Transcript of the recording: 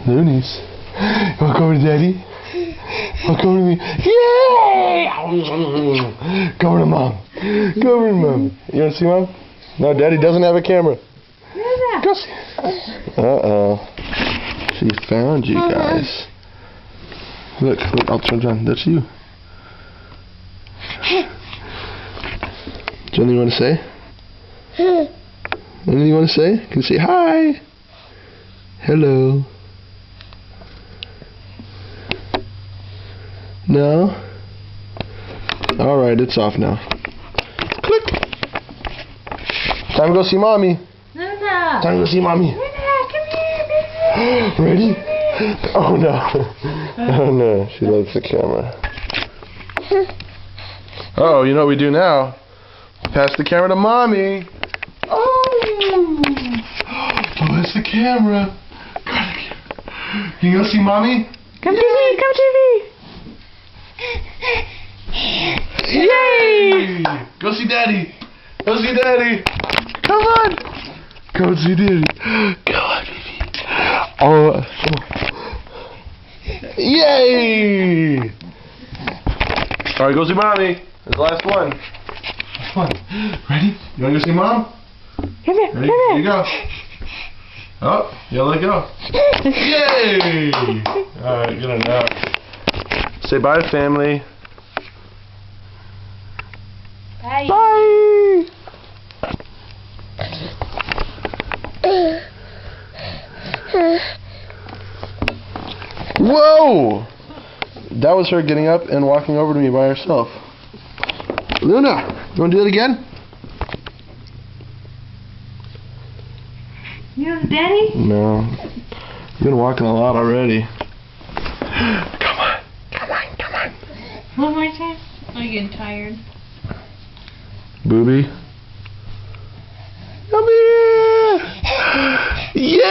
Loonies. You wanna come over to Daddy? Wanna come over to me? Yay! Come over to Mom. Come over to Mom. You wanna see Mom? No, Daddy doesn't have a camera. Go see. Uh-oh. She found you guys. Look, I'll turn John. That's you. Is there anything you want to say? Anything you want to say? Can you say hi? Hello. No? Alright, it's off now. Click. Time to go see Mommy. Luna. Time to go see Mommy. Luna, come here, baby. Ready? Oh no. Oh no, she loves the camera. Oh, you know what we do now? Pass the camera to Mommy. Oh, that's the camera. Can you go see Mommy? Come to me, come to me. Yay! Go see Daddy. Go see Daddy. Come on. Go see Daddy. Come on, baby. Oh. Yay! Alright, go see Mommy. That's the last one. Last one. Ready? You want to go see Mom? Come here, Ready? come Here here. you go. Oh, you gotta let go. Yay! Alright, good enough. Say bye, family. Bye. Bye! Whoa! That was her getting up and walking over to me by herself. Luna, you want to do it again? You know Daddy? No. You've been walking a lot already. Come on. Come on. Come on. One more time. I'm getting tired. Booby. Come here! Yeah!